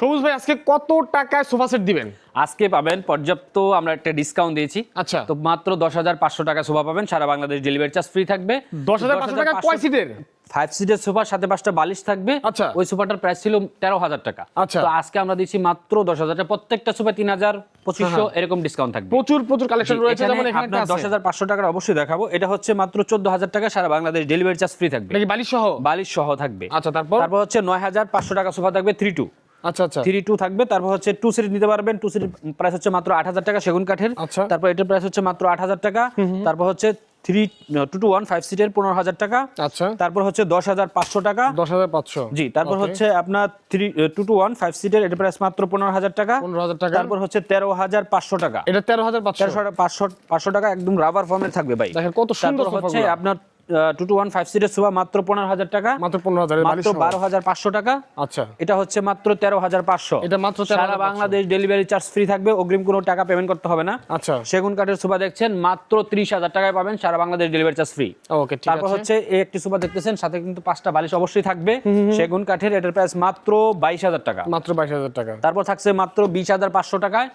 সবুজ ভাই আজকে কত টাকায় সোফা সেট দিবেন? আজকে পাবেন পর্যাপ্ত, আমরা একটা ডিসকাউন্ট দিয়েছি। আচ্ছা, তো মাত্র 10,500 টাকা সোফা পাবেন, সারা বাংলাদেশ ডেলিভারি চার্জ ফ্রি থাকবে। 10,500 টাকা কয় সিটের? 5 সিটের সোফা, সাথে 5টা বালিশ থাকবে। আচ্ছা, ওই সোফাটার প্রাইস ছিল 13,000 টাকা। আচ্ছা, তো আজকে আমরা দিচ্ছি মাত্র 10,000 টাকা, প্রত্যেকটা সোফা 3,000, 2,500 এরকম ডিসকাউন্ট থাকবে। প্রচুর কালেকশন রয়েছে। যেমন এখানে আপনার 10,500 টাকার অবশ্যই দেখাবো। এটা হচ্ছে মাত্র 14,000 টাকা, সারা বাংলাদেশ ডেলিভারি চার্জ ফ্রি থাকবে। নাকি বালিশ সহ? বালিশ সহ থাকবে। আচ্ছা, তারপর হচ্ছে 9,500 টাকা সোফা থাকবে 3-2। আচ্ছা, 3-2 থাকবে। তারপর হচ্ছে 2 সিট নিতে পারবেন। 2 সিট প্রাইস হচ্ছে মাত্র 8,000 টাকা, সেগুন কাঠের। আচ্ছা, তারপর এটার প্রাইস হচ্ছে মাত্র 8,000 টাকা। তারপর হচ্ছে 2-to-1 5 সিটের 15,000 টাকা। আচ্ছা, তারপর হচ্ছে 10,500 টাকা। 10,500 জি। তারপর হচ্ছে আপনার 2-to-1 5 সিটের, এটার প্রাইস মাত্র 15,000 টাকা। 15,000 টাকা। তারপর হচ্ছে 13,500 টাকা। এটা 13,500 13,500 টাকা, একদম রাবার ফর্মের থাকবে ভাই। দেখেন কত সুন্দর সোফা। হচ্ছে আপনার 2-to-1 5 সিটের সোফা মাত্র 15,000 টাকা। মাত্র 15,000 এর বালিশ মাত্র সহ 12,500 টাকা। আচ্ছা, এটা হচ্ছে মাত্র 13,500। এটা মাত্র সারা বাংলাদেশ ডেলিভারি চার্জ ফ্রি থাকবে, অগ্রিম কোনো টাকা পেমেন্ট করতে হবে না। আচ্ছা, সেগুন কাঠের সোফা দেখছেন মাত্র 30,000 টাকায় পাবেন, সারা বাংলাদেশ ডেলিভারি চার্জ ফ্রি। ওকে, ঠিক আছে। তারপর হচ্ছে এই একটি সোফা দেখতেছেন, সাথে কিন্তু 5টা বালিশ অবশ্যই থাকবে। সেগুন কাঠের, এটার প্রাইস মাত্র 22,000 টাকা। মাত্র 22,000 টাকা। তারপর থাকছে মাত্র 20,500 টাকায়।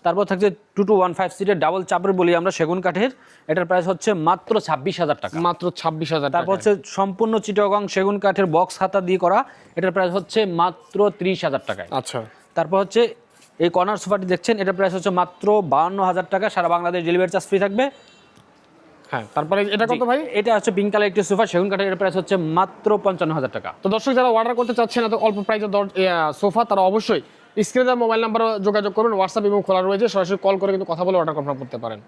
তারপর থাকছে 2-to-1 5 সিটের ডাবল চাপের বলি আমরা, সেগুন কাঠের, এটার প্রাইস হচ্ছে মাত্র 26,000 টাকা। মাত্র 26,000 টাকা। তারপর হচ্ছে সম্পূর্ণ চিটাগং সেগুন কাঠের বক্স খাতা দিয়ে করা, এটার প্রাইস হচ্ছে মাত্র 30,000 টাকায়। আচ্ছা, তারপর হচ্ছে এই কর্নার সোফাটি দেখছেন, এটার প্রাইস হচ্ছে মাত্র 52,000 টাকা, সারা বাংলাদেশ ডেলিভারি চার্জ ফ্রি থাকবে। হ্যাঁ, তারপরে এটা কত ভাই? এটা হচ্ছে পিঙ্ক কালার একটি সোফা, সেগুন কাঠের, এটার প্রাইস হচ্ছে মাত্র 55,000 টাকা। তো দর্শক যারা অর্ডার করতে চাচ্ছেন এত অল্প প্রাইসের সোফা, তারা অবশ্যই স্ক্রিনে দেওয়া মোবাইল নাম্বারে যোগাযোগ করবেন। হোয়াটসঅ্যাপ এবং খোলা রয়েছে, সরাসরি কল করে কিন্তু কথা বলে অর্ডার কনফার্ম করতে পারেন।